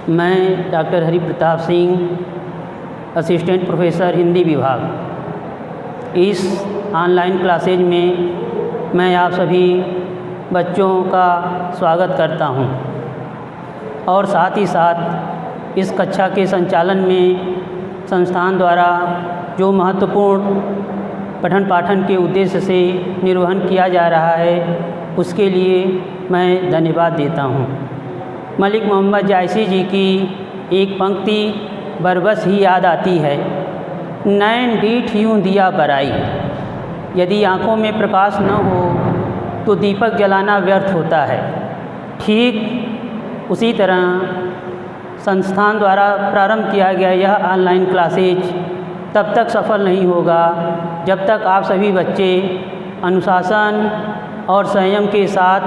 मैं doctor Hari Pratap Singh assistant professor Hindi विभाग। इस ऑनलाइन क्लासेज में मैं आप सभी बच्चों का स्वागत करता हूं और साथ ही साथ इस कक्षा के संचालन में संस्थान द्वारा जो महत्वपूर्ण पठन पाठन के उद्देश्य से निर्वहन किया जा रहा है उसके लिए मैं धन्यवाद देता हूं। मलिक मोहम्मद जायसी जी की एक पंक्ति बरबस ही याद आती है, नैन डीठ यूं दिया बराई। यदि आँखों में प्रकाश न हो तो दीपक जलाना व्यर्थ होता है। ठीक उसी तरह संस्थान द्वारा प्रारंभ किया गया यह ऑनलाइन क्लासेज तब तक सफल नहीं होगा जब तक आप सभी बच्चे अनुशासन और संयम के साथ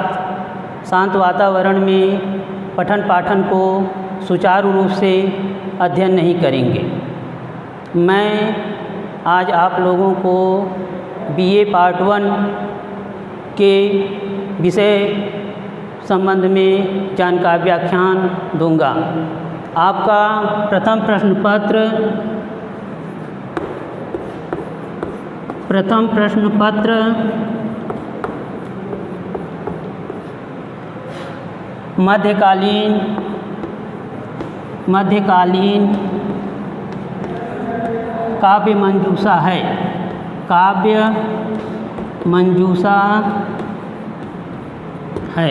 शांत वातावरण में पठन पाठन को सुचारू रूप से अध्ययन नहीं करेंगे। मैं आज आप लोगों को बीए पार्ट 1 के विषय संबंध में जानकारी व्याख्यान दूंगा। आपका प्रथम प्रश्न पत्र मध्यकालीन काव्य मंजूषा है। काव्य मंजूषा है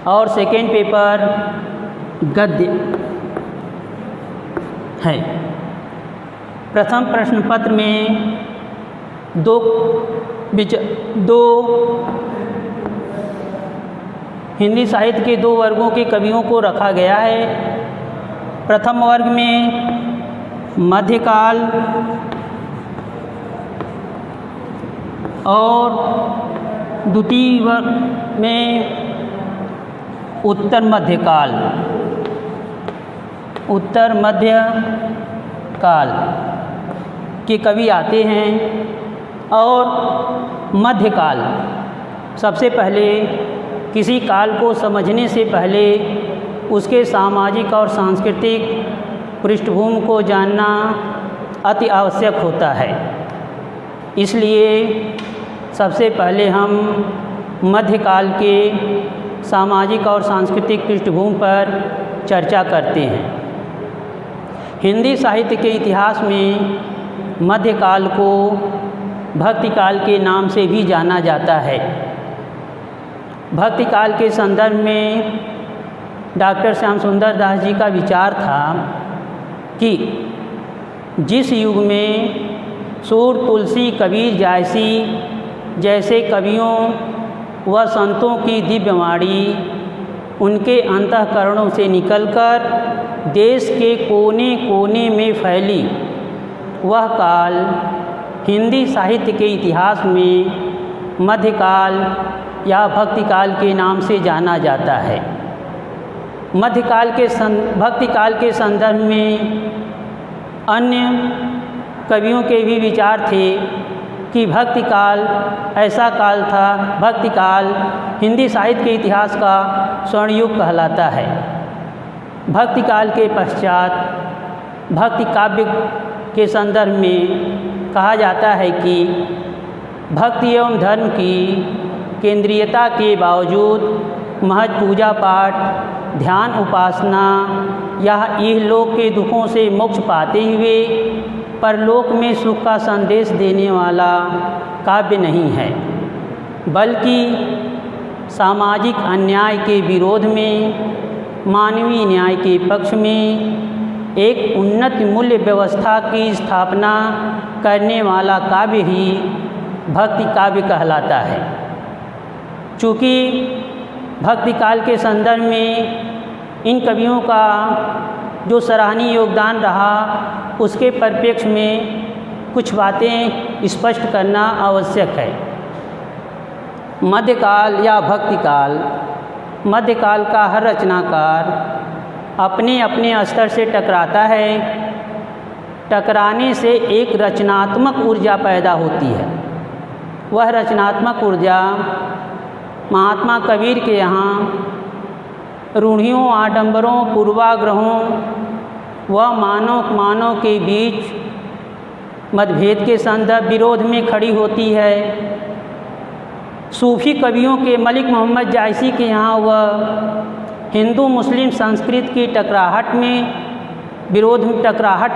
और सेकेंड पेपर गद्य है। प्रथम प्रश्न पत्र में दो हिंदी साहित्य के 2 वर्गों के कवियों को रखा गया है। प्रथम वर्ग में मध्यकाल और द्वितीय वर्ग में उत्तर मध्यकाल के कवि आते हैं। और मध्यकाल सबसे पहले किसी काल को समझने से पहले उसके सामाजिक और सांस्कृतिक पृष्ठभूमि को जानना अति आवश्यक होता है। इसलिए सबसे पहले हम मध्यकाल के सामाजिक और सांस्कृतिक पृष्ठभूमि पर चर्चा करते हैं। हिंदी साहित्य के इतिहास में मध्यकाल को भक्तिकाल के नाम से भी जाना जाता है। भक्तिकाल के संदर्भ में डॉक्टर श्याम सुंदर दास जी का विचार था कि जिस युग में सूर, तुलसी, कबीर, जायसी जैसे कवियों व संतों की दिव्यवाणी उनके अंतःकरणों से निकलकर देश के कोने कोने में फैली, वह काल हिंदी साहित्य के इतिहास में मध्यकाल या भक्तिकाल के नाम से जाना जाता है। भक्तिकाल के संदर्भ में अन्य कवियों के भी विचार थे कि भक्तिकाल ऐसा काल था, भक्तिकाल हिंदी साहित्य के इतिहास का स्वर्णयुग कहलाता है। भक्तिकाल के पश्चात भक्ति काव्य के संदर्भ में कहा जाता है कि भक्ति एवं धर्म की केंद्रीयता के बावजूद महज पूजा पाठ, ध्यान, उपासना या इहलोक के दुखों से मोक्ष पाते हुए परलोक में सुख का संदेश देने वाला काव्य नहीं है, बल्कि सामाजिक अन्याय के विरोध में मानवीय न्याय के पक्ष में एक उन्नत मूल्य व्यवस्था की स्थापना करने वाला काव्य ही भक्ति काव्य कहलाता है। चूँकि भक्तिकाल के संदर्भ में इन कवियों का जो सराहनीय योगदान रहा उसके परिप्रेक्ष्य में कुछ बातें स्पष्ट करना आवश्यक है। मध्यकाल या भक्तिकाल, मध्यकाल का हर रचनाकार अपने अपने स्तर से टकराता है। टकराने से एक रचनात्मक ऊर्जा पैदा होती है। वह रचनात्मक ऊर्जा महात्मा कबीर के यहाँ रूढ़ियों, आडंबरों, पूर्वाग्रहों व मानव के बीच मतभेद के संदर्भ विरोध में खड़ी होती है। सूफ़ी कवियों के मलिक मोहम्मद जायसी के यहाँ वह हिंदू मुस्लिम संस्कृति की टकराहट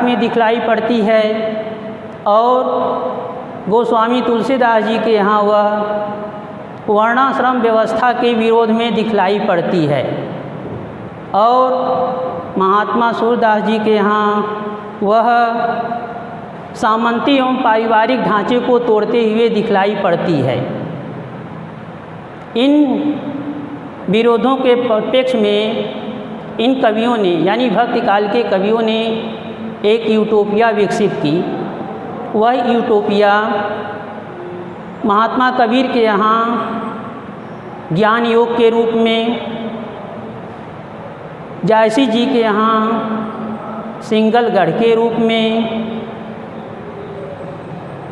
में दिखलाई पड़ती है और गोस्वामी तुलसीदास जी के यहाँ वह वर्णाश्रम व्यवस्था के विरोध में दिखलाई पड़ती है और महात्मा सूरदास जी के यहाँ वह सामंती एवं पारिवारिक ढांचे को तोड़ते हुए दिखलाई पड़ती है। इन विरोधों के परिप्रेक्ष्य में इन कवियों ने यानी भक्ति काल के कवियों ने एक यूटोपिया विकसित की। वह यूटोपिया महात्मा कबीर के यहाँ ज्ञान योग के रूप में, जायसी जी के यहाँ सिंगलगढ़ के रूप में,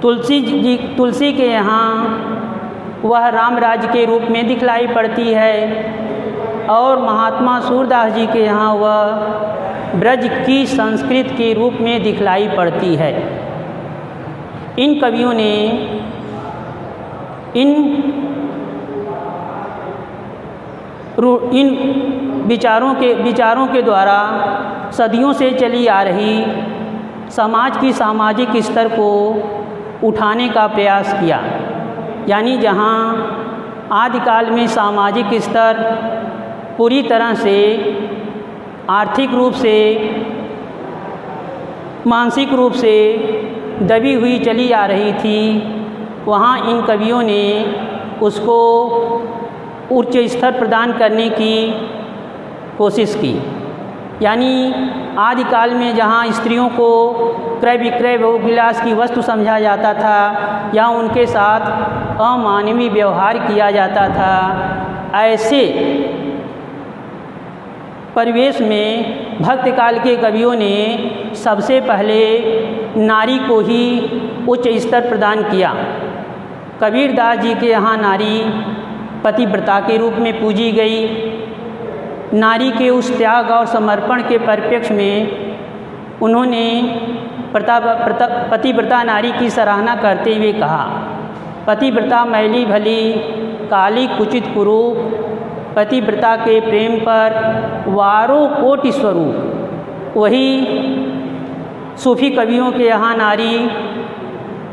तुलसी के यहाँ वह राम राज्य के रूप में दिखलाई पड़ती है और महात्मा सूरदास जी के यहाँ वह ब्रज की संस्कृति के रूप में दिखलाई पड़ती है। इन कवियों ने इन विचारों के द्वारा सदियों से चली आ रही समाज की सामाजिक स्तर को उठाने का प्रयास किया। यानी जहाँ आदिकाल में सामाजिक स्तर पूरी तरह से आर्थिक रूप से, मानसिक रूप से दबी हुई चली आ रही थी, वहाँ इन कवियों ने उसको उच्च स्तर प्रदान करने की कोशिश की। यानी आदिकाल में जहाँ स्त्रियों को क्रय विक्रय विलास की वस्तु समझा जाता था या उनके साथ अमानवीय व्यवहार किया जाता था, ऐसे परिवेश में भक्तकाल के कवियों ने सबसे पहले नारी को ही उच्च स्तर प्रदान किया। कबीरदास जी के यहाँ नारी पतिव्रता के रूप में पूजी गई। नारी के उस त्याग और समर्पण के परिप्रेक्ष्य में उन्होंने पतिव्रता नारी की सराहना करते हुए कहा, पतिव्रता मैली भली काली कुचित कुरूप, पतिव्रता के प्रेम पर वारो कोटि स्वरूप। वही सूफी कवियों के यहाँ नारी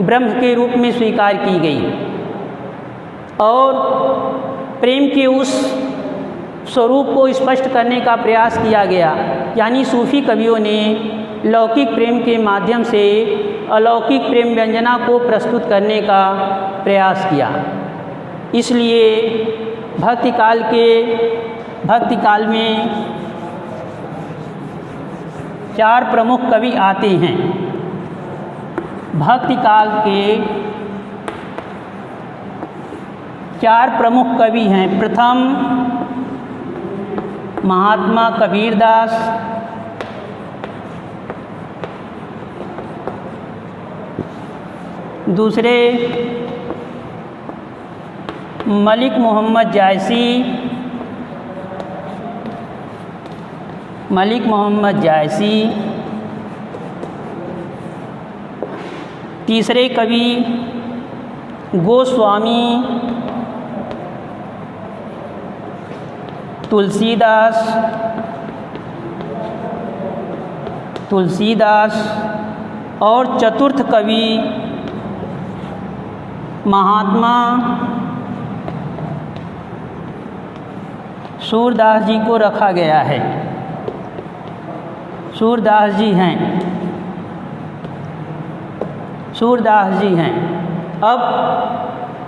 ब्रह्म के रूप में स्वीकार की गई और प्रेम के उस स्वरूप को स्पष्ट करने का प्रयास किया गया। यानी सूफी कवियों ने लौकिक प्रेम के माध्यम से अलौकिक प्रेम व्यंजना को प्रस्तुत करने का प्रयास किया। इसलिए भक्ति काल में 4 प्रमुख कवि आते हैं। भक्ति काल के 4 प्रमुख कवि हैं। प्रथम महात्मा कबीरदास, दूसरे मलिक मोहम्मद जायसी, तीसरे कवि गोस्वामी तुलसीदास और चतुर्थ कवि महात्मा सूरदास जी को रखा गया है। सूरदास जी हैं। अब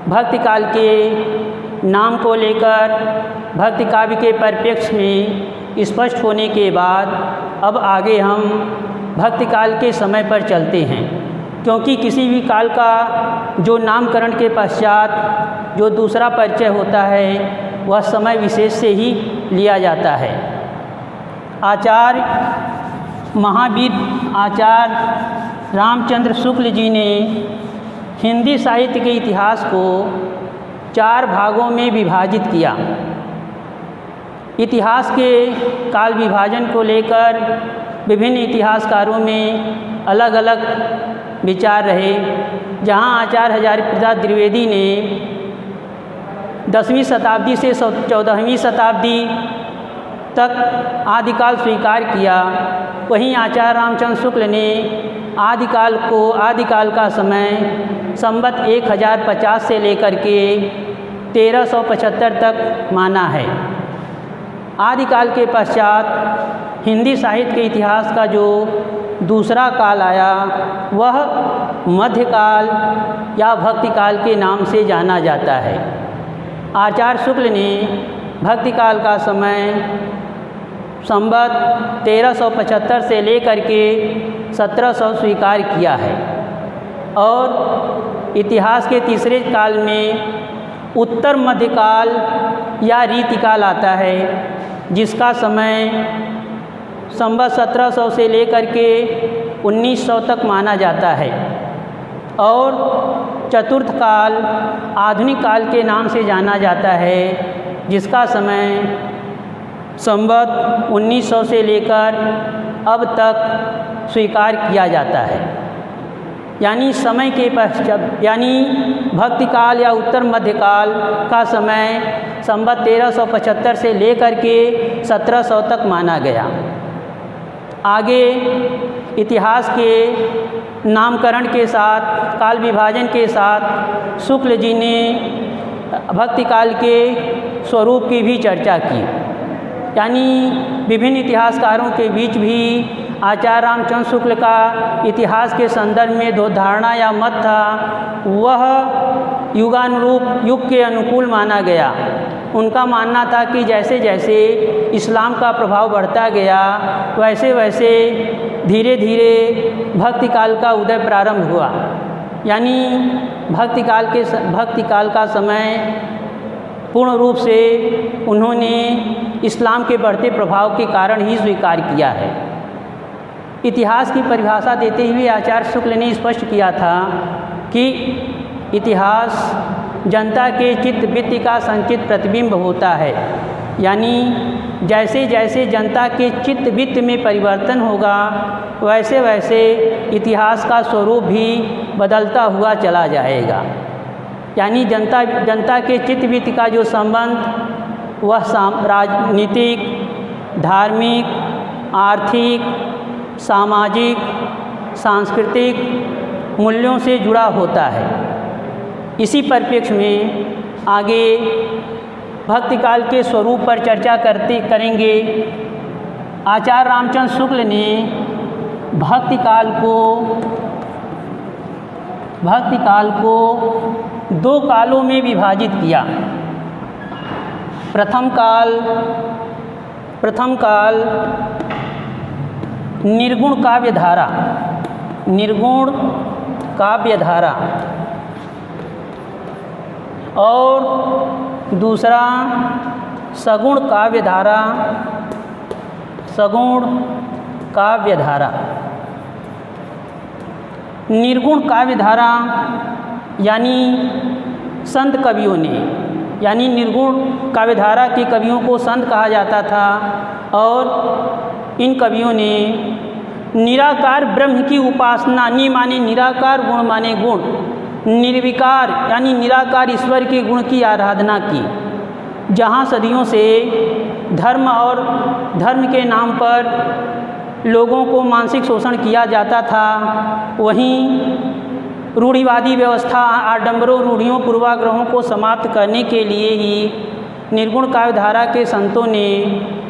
भक्ति काल के नाम को लेकर भक्ति काव्य के परिप्रेक्ष्य में स्पष्ट होने के बाद अब आगे हम भक्ति काल के समय पर चलते हैं, क्योंकि किसी भी काल का जो नामकरण के पश्चात जो दूसरा परिचय होता है वह समय विशेष से ही लिया जाता है। महावीर आचार्य रामचंद्र शुक्ल जी ने हिंदी साहित्य के इतिहास को 4 भागों में विभाजित किया। इतिहास के काल विभाजन को लेकर विभिन्न इतिहासकारों में अलग अलग विचार रहे। जहाँ आचार्य हजारी प्रसाद द्विवेदी ने 10वीं शताब्दी से 14वीं शताब्दी तक आदिकाल स्वीकार किया, वहीं आचार्य रामचंद्र शुक्ल ने आदिकाल का समय संवत 1050 से लेकर के 1375 तक माना है। आदिकाल के पश्चात हिंदी साहित्य के इतिहास का जो दूसरा काल आया वह मध्यकाल या भक्तिकाल के नाम से जाना जाता है। आचार्य शुक्ल ने भक्तिकाल का समय संवत 1375 से लेकर के 1700 स्वीकार किया है और इतिहास के तीसरे काल में उत्तर मध्यकाल या रीतिकाल आता है, जिसका समय संवत 1700 से लेकर के 1900 तक माना जाता है और चतुर्थ काल आधुनिक काल के नाम से जाना जाता है, जिसका समय संवत 1900 से लेकर अब तक स्वीकार किया जाता है। यानी समय के पश्चात यानी भक्तिकाल या उत्तर मध्यकाल का समय संवत 1375 से लेकर के 1700 तक माना गया। आगे इतिहास के नामकरण के साथ, काल विभाजन के साथ शुक्ल जी ने भक्तिकाल के स्वरूप की भी चर्चा की। यानी विभिन्न इतिहासकारों के बीच भी आचार्य रामचंद्र शुक्ल का इतिहास के संदर्भ में जो धारणा या मत था वह युगानुरूप, युग के अनुकूल माना गया। उनका मानना था कि जैसे जैसे इस्लाम का प्रभाव बढ़ता गया वैसे वैसे धीरे धीरे भक्तिकाल का उदय प्रारंभ हुआ। यानी भक्तिकाल का समय पूर्ण रूप से उन्होंने इस्लाम के बढ़ते प्रभाव के कारण ही स्वीकार किया है। इतिहास की परिभाषा देते हुए आचार्य शुक्ल ने स्पष्ट किया था कि इतिहास जनता के चित्त वृत्ति का संचित प्रतिबिंब होता है। यानी जैसे जैसे जनता के चित्त वृत्ति में परिवर्तन होगा वैसे वैसे इतिहास का स्वरूप भी बदलता हुआ चला जाएगा। यानी जनता के चित्त वृत्ति का जो संबंध वह राजनीतिक, धार्मिक, आर्थिक, सामाजिक, सांस्कृतिक मूल्यों से जुड़ा होता है। इसी परिप्रेक्ष्य में आगे भक्तिकाल के स्वरूप पर चर्चा करेंगे। आचार्य रामचंद्र शुक्ल ने भक्तिकाल को दो कालों में विभाजित किया। प्रथम काल निर्गुण काव्यधारा और दूसरा सगुण काव्यधारा। निर्गुण काव्यधारा यानी संत कवियों ने, यानी निर्गुण काव्यधारा के कवियों को संत कहा जाता था और इन कवियों ने निराकार ब्रह्म की उपासना, नि माने निराकार, गुण माने गुण, निर्विकार यानी निराकार ईश्वर के गुण की आराधना की। जहाँ सदियों से धर्म और धर्म के नाम पर लोगों को मानसिक शोषण किया जाता था, वहीं रूढ़िवादी व्यवस्था, आडंबरों, रूढ़ियों, पूर्वाग्रहों को समाप्त करने के लिए ही निर्गुण काव्यधारा के संतों ने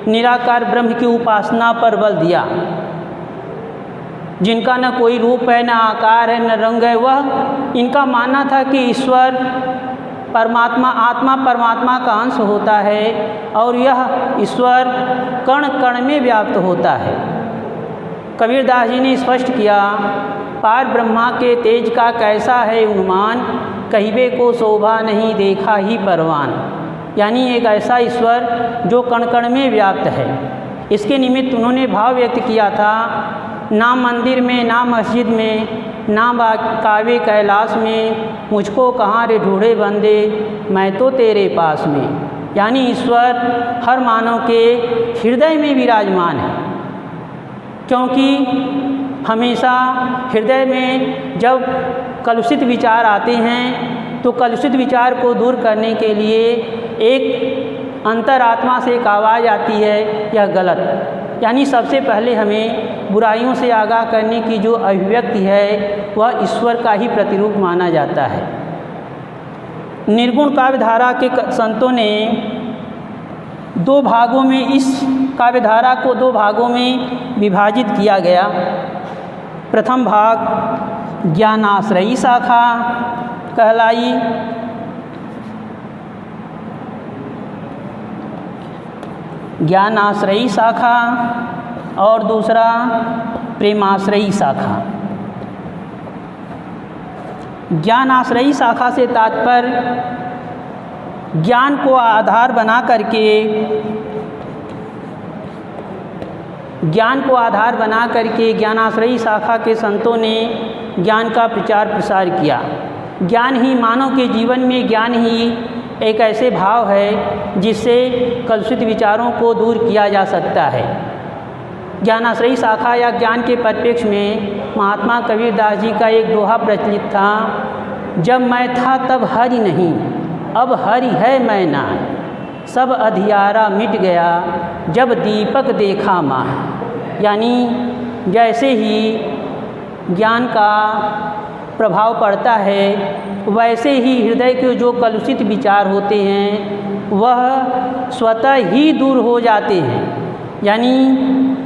निराकार ब्रह्म की उपासना पर बल दिया। जिनका न कोई रूप है, न आकार है, न रंग है, वह इनका मानना था कि ईश्वर परमात्मा, आत्मा परमात्मा का अंश होता है और यह ईश्वर कण कण में व्याप्त होता है। कबीरदास जी ने स्पष्ट किया, पार ब्रह्मा के तेज का कैसा है अनुमान, कहिबे को शोभा नहीं देखा ही परवान। यानी एक ऐसा ईश्वर जो कण कण में व्याप्त है। इसके निमित्त उन्होंने भाव व्यक्त किया था, ना मंदिर में, ना मस्जिद में, ना कावे कैलाश में, मुझको कहाँ रे ढूंढे बंदे, मैं तो तेरे पास में। यानी ईश्वर हर मानव के हृदय में विराजमान है, क्योंकि हमेशा हृदय में जब कलुषित विचार आते हैं तो कलुषित विचार को दूर करने के लिए एक अंतरात्मा से एक आवाज़ आती है, यह गलत। यानी सबसे पहले हमें बुराइयों से आगाह करने की जो अभिव्यक्ति है वह ईश्वर का ही प्रतिरूप माना जाता है। निर्गुण काव्यधारा के संतों ने दो भागों में, इस काव्यधारा को दो भागों में विभाजित किया गया। प्रथम भाग ज्ञानाश्रयी शाखा कहलाई, ज्ञानाश्रयी शाखा, और दूसरा प्रेमाश्रयी शाखा। ज्ञानाश्रयी शाखा से तात्पर्य ज्ञान को आधार बना करके ज्ञानाश्रयी शाखा के संतों ने ज्ञान का प्रचार प्रसार किया। ज्ञान ही मानव के जीवन में, ज्ञान ही एक ऐसे भाव है जिससे कलुषित विचारों को दूर किया जा सकता है। ज्ञानाश्रयी शाखा या ज्ञान के परिप्रेक्ष्य में महात्मा कबीरदास जी का एक दोहा प्रचलित था, जब मैं था तब हरि नहीं, अब हरि है मैं ना, सब अधियारा मिट गया जब दीपक देखा माँ। यानी जैसे ही ज्ञान का प्रभाव पड़ता है वैसे ही हृदय के जो कलुषित विचार होते हैं वह स्वतः ही दूर हो जाते हैं। यानी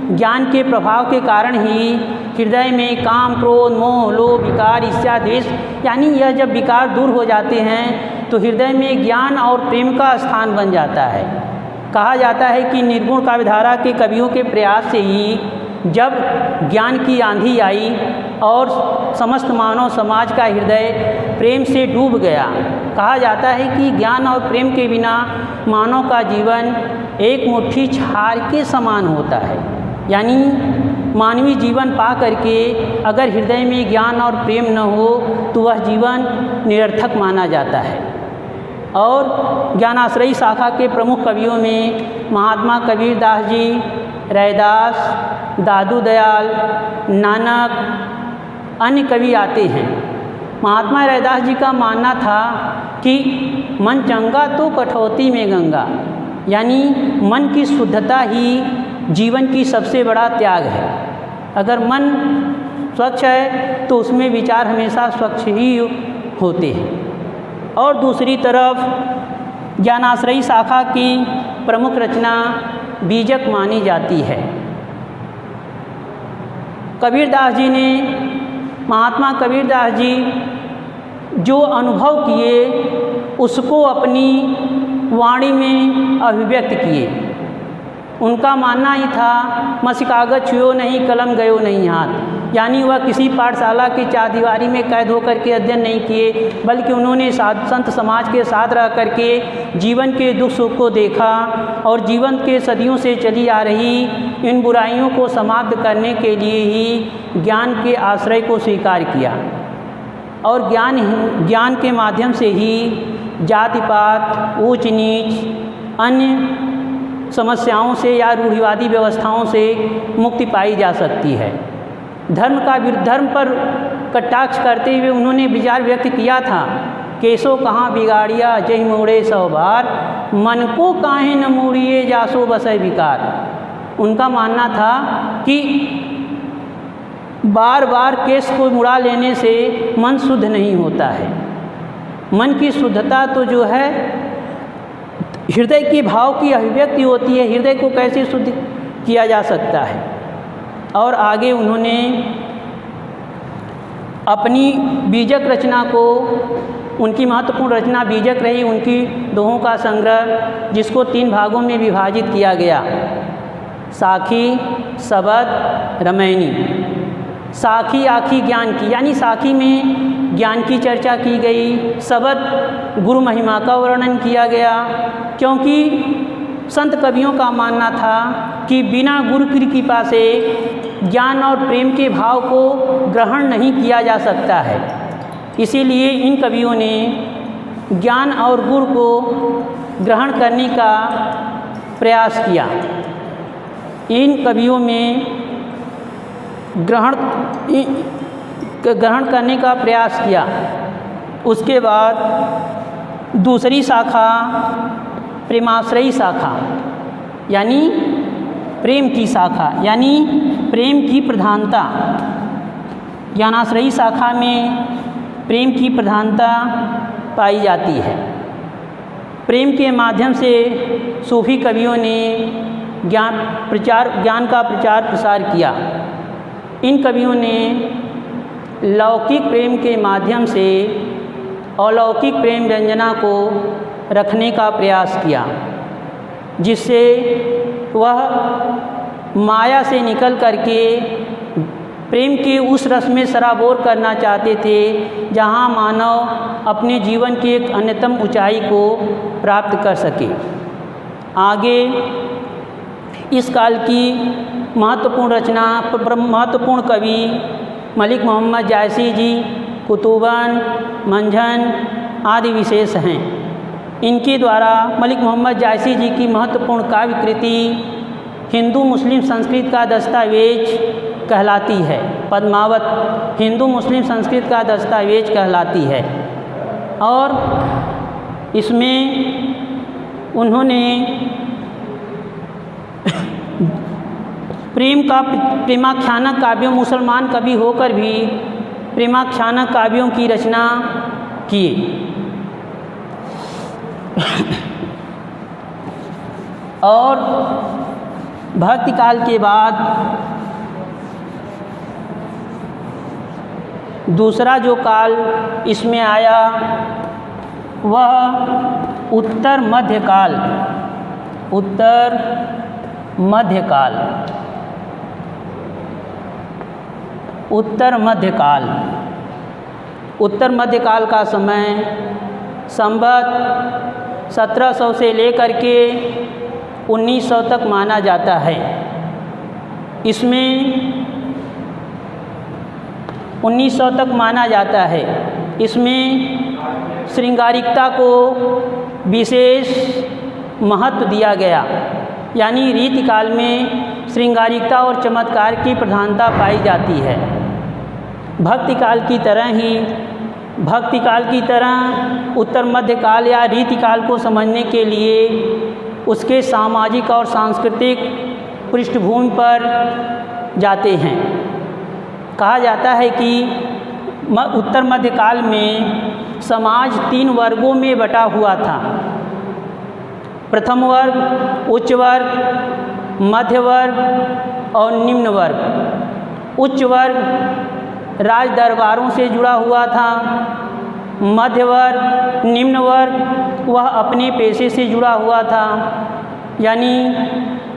ज्ञान के प्रभाव के कारण ही हृदय में काम, क्रोध, मोह, लोभ, विकार, ईर्ष्या, द्वेष, यानी यह जब विकार दूर हो जाते हैं तो हृदय में ज्ञान और प्रेम का स्थान बन जाता है। कहा जाता है कि निर्गुण काव्यधारा के कवियों के प्रयास से ही जब ज्ञान की आंधी आई और समस्त मानव समाज का हृदय प्रेम से डूब गया। कहा जाता है कि ज्ञान और प्रेम के बिना मानव का जीवन एक मुट्ठी क्षार के समान होता है। यानी मानवीय जीवन पा करके अगर हृदय में ज्ञान और प्रेम न हो तो वह जीवन निरर्थक माना जाता है। और ज्ञानाश्रयी शाखा के प्रमुख कवियों में महात्मा कबीरदास जी, रैदास, दादू दयाल, नानक, अन्य कवि आते हैं। महात्मा रैदास जी का मानना था कि मन चंगा तो कठौती में गंगा, यानी मन की शुद्धता ही जीवन की सबसे बड़ा त्याग है। अगर मन स्वच्छ है तो उसमें विचार हमेशा स्वच्छ ही होते हैं। और दूसरी तरफ ज्ञानाश्रयी शाखा की प्रमुख रचना बीजक मानी जाती है। कबीरदास जी ने, महात्मा कबीरदास जी जो अनुभव किए उसको अपनी वाणी में अभिव्यक्त किए। उनका मानना ही था मसी कागज छुयो नहीं, कलम गयो नहीं हाथ। यानी वह किसी पाठशाला की चारदीवारी में कैद होकर के अध्ययन नहीं किए, बल्कि उन्होंने साधु संत समाज के साथ रह करके जीवन के दुख सुख को देखा और जीवन के सदियों से चली आ रही इन बुराइयों को समाप्त करने के लिए ही ज्ञान के आश्रय को स्वीकार किया। और ज्ञान के माध्यम से ही जाति पात, ऊंच नीच, अन्य समस्याओं से या रूढ़िवादी व्यवस्थाओं से मुक्ति पाई जा सकती है। धर्म पर कटाक्ष करते हुए उन्होंने विचार व्यक्त किया था, केसो कहाँ बिगाड़िया जय मोड़े 100 बार, मन को काहे न मोड़िए जासो बसै विकार। उनका मानना था कि बार बार केस को मुड़ा लेने से मन शुद्ध नहीं होता है। मन की शुद्धता तो जो है हृदय के भाव की अभिव्यक्ति होती है। हृदय को कैसे शुद्ध किया जा सकता है। और आगे उन्होंने अपनी बीजक रचना को, उनकी महत्वपूर्ण रचना बीजक रही, उनकी दोहों का संग्रह, जिसको 3 भागों में विभाजित किया गया, साखी, सबद, रमैनी। साखी आखी ज्ञान की, यानी साखी में ज्ञान की चर्चा की गई। सबद गुरु महिमा का वर्णन किया गया, क्योंकि संत कवियों का मानना था कि बिना गुरु की कृपा से ज्ञान और प्रेम के भाव को ग्रहण नहीं किया जा सकता है। इसीलिए इन कवियों ने ज्ञान और गुरु को ग्रहण करने का प्रयास किया। इन कवियों में ग्रहण करने का प्रयास किया। उसके बाद दूसरी शाखा प्रेमाश्रयी शाखा, यानी प्रेम की शाखा, यानी प्रेम की प्रधानता। ज्ञानाश्रयी शाखा में प्रेम की प्रधानता पाई जाती है। प्रेम के माध्यम से सूफी कवियों ने ज्ञान का प्रचार प्रसार किया। इन कवियों ने लौकिक प्रेम के माध्यम से अलौकिक प्रेम व्यंजना को रखने का प्रयास किया, जिससे वह माया से निकल करके प्रेम के उस रस में सराबोर करना चाहते थे जहाँ मानव अपने जीवन की एक अन्यतम ऊंचाई को प्राप्त कर सके। आगे इस काल की महत्वपूर्ण रचना, महत्वपूर्ण कवि मलिक मोहम्मद जायसी जी, कुतुबन, मंझन आदि विशेष हैं। इनके द्वारा मलिक मोहम्मद जायसी जी की महत्वपूर्ण काव्य कृति हिंदू मुस्लिम संस्कृत का दस्तावेज कहलाती है। पद्मावत हिंदू मुस्लिम संस्कृत का दस्तावेज कहलाती है। और इसमें उन्होंने प्रेमाख्यानक काव्यों, मुसलमान कवि होकर भी प्रेमाख्यानक काव्यों की रचना की। और भक्ति काल के बाद दूसरा जो काल इसमें आया वह उत्तर मध्यकाल। उत्तर मध्यकाल, उत्तर मध्यकाल, उत्तर मध्यकाल का समय संवत 1700 से लेकर के 1900 तक माना जाता है। इसमें 1900 तक माना जाता है। इसमें श्रृंगारिकता को विशेष महत्व दिया गया, यानी रीतिकाल में श्रृंगारिकता और चमत्कार की प्रधानता पाई जाती है। भक्तिकाल की तरह उत्तर मध्यकाल या रीतिकाल को समझने के लिए उसके सामाजिक और सांस्कृतिक पृष्ठभूमि पर जाते हैं। कहा जाता है कि उत्तर मध्यकाल में समाज 3 वर्गों में बटा हुआ था। प्रथम वर्ग, उच्च वर्ग, मध्य वर्ग और निम्न वर्ग। उच्च वर्ग राज दरबारों से जुड़ा हुआ था। मध्य वर्ग, निम्न वर्ग वह अपने पेशे से जुड़ा हुआ था, यानी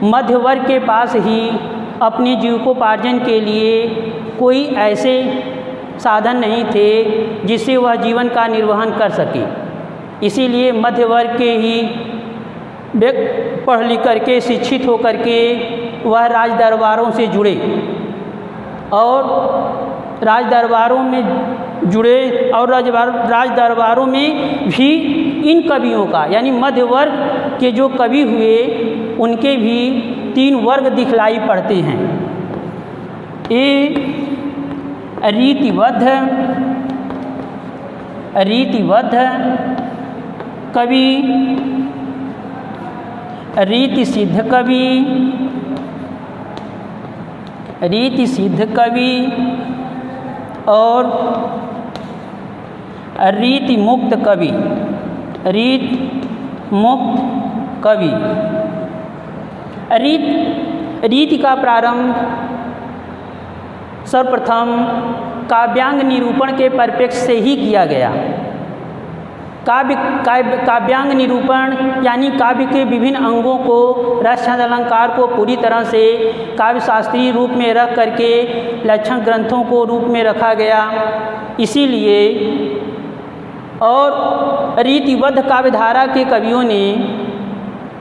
मध्य वर्ग के पास ही अपने जीविकोपार्जन के लिए कोई ऐसे साधन नहीं थे जिससे वह जीवन का निर्वहन कर सके। इसीलिए मध्य वर्ग के ही पढ़ लिख करके शिक्षित होकर के वह राज दरबारों से जुड़े और राज दरबारों में जुड़े और राज दरबारों में भी इन कवियों का, यानी मध्य वर्ग के जो कवि हुए उनके भी 3 वर्ग दिखलाई पड़ते हैं। ये रीतिबद्ध कवि, रीति सिद्ध कवि और रीति मुक्त कवि। रीति का प्रारंभ सर्वप्रथम काव्यांग निरूपण के परिप्रेक्ष्य से ही किया गया। काव्यांग निरूपण यानी काव्य के विभिन्न अंगों को, रस छंद अलंकार को पूरी तरह से काव्य शास्त्रीय रूप में रख करके लक्षण ग्रंथों को रूप में रखा गया। इसीलिए और रीतिबद्ध काव्यधारा के कवियों ने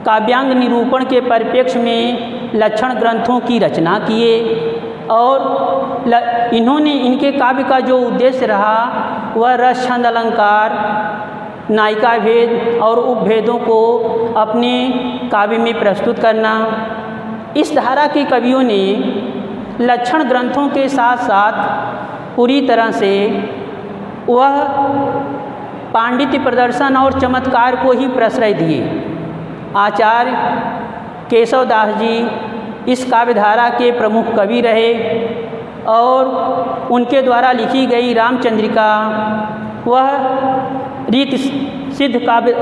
काव्यांग निरूपण के परिप्रेक्ष्य में लक्षण ग्रंथों की रचना किए और इन्होंने, इनके काव्य का जो उद्देश्य रहा वह रस छंद अलंकार नायिका भेद और उपभेदों को अपने काव्य में प्रस्तुत करना। इस धारा के कवियों ने लक्षण ग्रंथों के साथ साथ पूरी तरह से वह पांडित्य प्रदर्शन और चमत्कार को ही प्रश्रय दिए। आचार्य केशव दास जी इस काव्यधारा के प्रमुख कवि रहे और उनके द्वारा लिखी गई रामचंद्रिका वह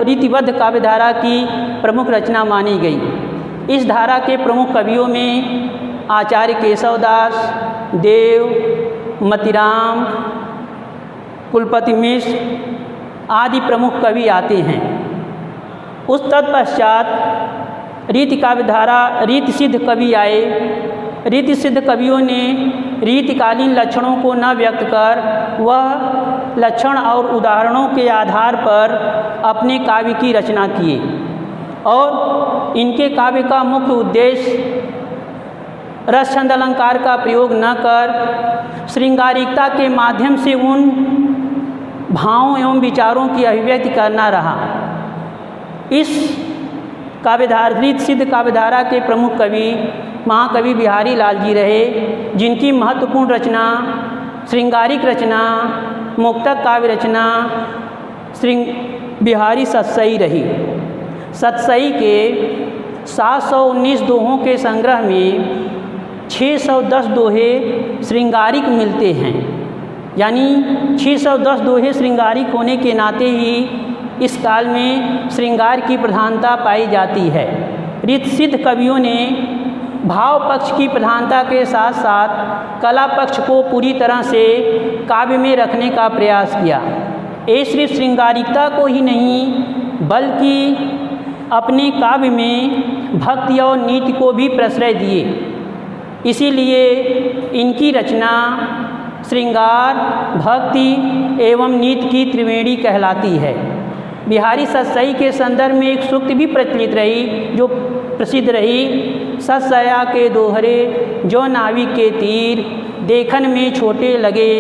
रीतिबद्ध काव्यधारा की प्रमुख रचना मानी गई। इस धारा के प्रमुख कवियों में आचार्य केशव दास, देव, मतिराम, कुलपति मिश्र आदि प्रमुख कवि आते हैं। उस तत्पश्चात रीति काव्यधारा रीति सिद्ध कवि आए। रीति सिद्ध कवियों ने रीतिकालीन लक्षणों को न व्यक्त कर वह लक्षण और उदाहरणों के आधार पर अपने काव्य की रचना किए और इनके काव्य का मुख्य उद्देश्य रस छंद अलंकार का प्रयोग न कर श्रृंगारिकता के माध्यम से उन भावों एवं विचारों की अभिव्यक्ति करना रहा। इस काव्यधारा रीति सिद्ध काव्यधारा के प्रमुख कवि महाकवि बिहारी लाल जी रहे, जिनकी महत्वपूर्ण रचना श्रृंगारिक रचना मुक्तक काव्य रचना बिहारी सतसई रही। सतसई के 719 दोहों के संग्रह में 610 दोहे श्रृंगारिक मिलते हैं, यानी 610 दोहे श्रृंगारिक होने के नाते ही इस काल में श्रृंगार की प्रधानता पाई जाती है। रीति सिद्ध कवियों ने भाव पक्ष की प्रधानता के साथ साथ कला पक्ष को पूरी तरह से काव्य में रखने का प्रयास किया। ये सिर्फ श्रृंगारिकता को ही नहीं बल्कि अपने काव्य में भक्ति और नीति को भी प्रश्रय दिए। इसीलिए इनकी रचना श्रृंगार, भक्ति एवं नीति की त्रिवेणी कहलाती है। बिहारी सतसई के संदर्भ में एक सूक्त भी प्रचलित रही जो प्रसिद्ध रही, सतसया के दोहरे जो नाविक के तीर, देखन में छोटे लगे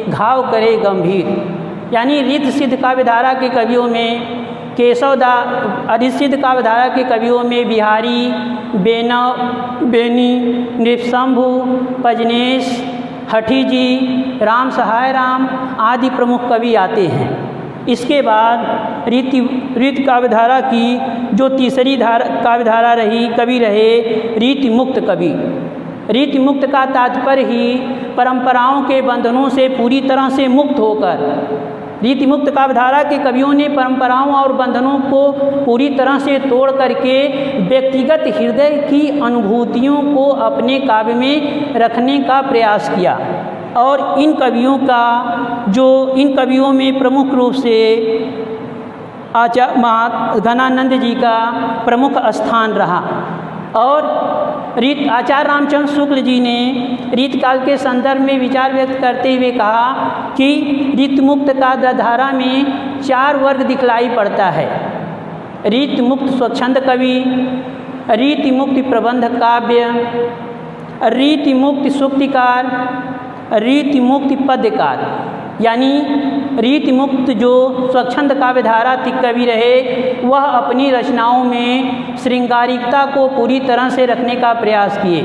घाव करे गंभीर। यानी रीति सिद्ध काव्यधारा के कवियों में रीति सिद्ध काव्यधारा के कवियों में बिहारी, बेनी, नृपशंभु, पजनेश, हठी जी, राम सहाय राम आदि प्रमुख कवि आते हैं। इसके बाद रीति काव्यधारा की जो तीसरी काव्यधारा रही कवि रहे रीति मुक्त कवि। रीति मुक्त का तात्पर्य ही परंपराओं के बंधनों से पूरी तरह से मुक्त होकर, रीति मुक्त काव्यधारा के कवियों ने परंपराओं और बंधनों को पूरी तरह से तोड़ करके व्यक्तिगत हृदय की अनुभूतियों को अपने काव्य में रखने का प्रयास किया। और इन कवियों में प्रमुख रूप से आचार्य घनानंद जी का प्रमुख स्थान रहा। और आचार्य रामचंद्र शुक्ल जी ने रीतकाल के संदर्भ में विचार व्यक्त करते हुए कहा कि रीति मुक्त काव्यधारा में 4 वर्ग दिखलाई पड़ता है। रीति मुक्त स्वच्छंद कवि, रीति मुक्ति प्रबंध काव्य, रीति मुक्ति सूक्तिकार, रीति मुक्ति पद्यकार। यानी रीति मुक्त जो स्वच्छंद काव्यधारा कवि रहे वह अपनी रचनाओं में श्रृंगारिकता को पूरी तरह से रखने का प्रयास किए,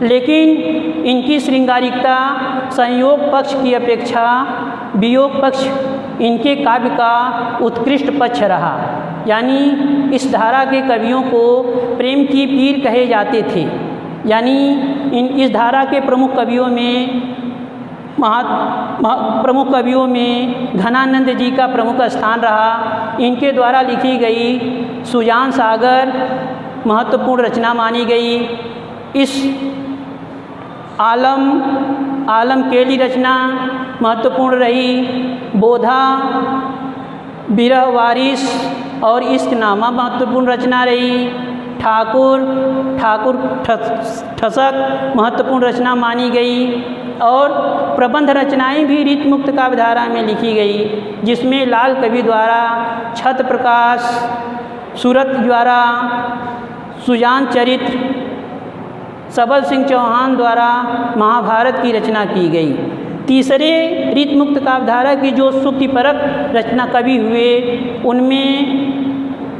लेकिन इनकी श्रृंगारिकता संयोग पक्ष की अपेक्षा वियोग पक्ष इनके काव्य का उत्कृष्ट पक्ष रहा। यानी इस धारा के कवियों को प्रेम की पीर कहे जाते थे। यानी इस धारा के प्रमुख कवियों में घनानंद जी का प्रमुख स्थान रहा। इनके द्वारा लिखी गई सुजान सागर महत्वपूर्ण रचना मानी गई। इस आलम केली रचना महत्वपूर्ण रही। बोधा, बिरह वारिस और इश्कनामा महत्वपूर्ण रचना रही। ठाकुर ठसक महत्वपूर्ण रचना मानी गई। और प्रबंध रचनाएं भी रीति मुक्त काव्यधारा में लिखी गई, जिसमें लाल कवि द्वारा छत्र प्रकाश, सूरत द्वारा सुजान चरित्र, सबल सिंह चौहान द्वारा महाभारत की रचना की गई। तीसरे रीत मुक्त काव्यधारा की जो सुक्तिपरक रचना कवि हुए उनमें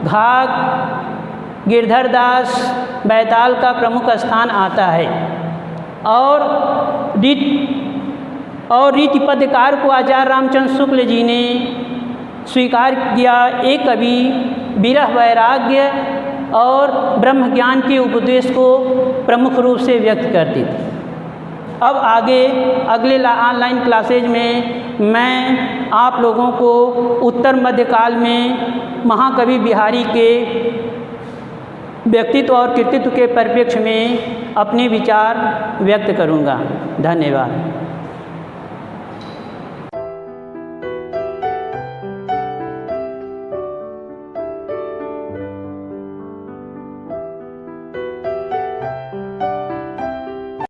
घाघ, गिरधर दास, बैताल का प्रमुख स्थान आता है। और रीति पद्यकार को आचार्य रामचंद्र शुक्ल जी ने स्वीकार किया। एक कवि विरह, वैराग्य और ब्रह्म ज्ञान के उपदेश को प्रमुख रूप से व्यक्त करते थे। अब आगे अगले ऑनलाइन क्लासेज में मैं आप लोगों को उत्तर मध्यकाल में महाकवि बिहारी के व्यक्तित्व और कृतित्व के परिप्रेक्ष्य में अपने विचार व्यक्त करूंगा। धन्यवाद।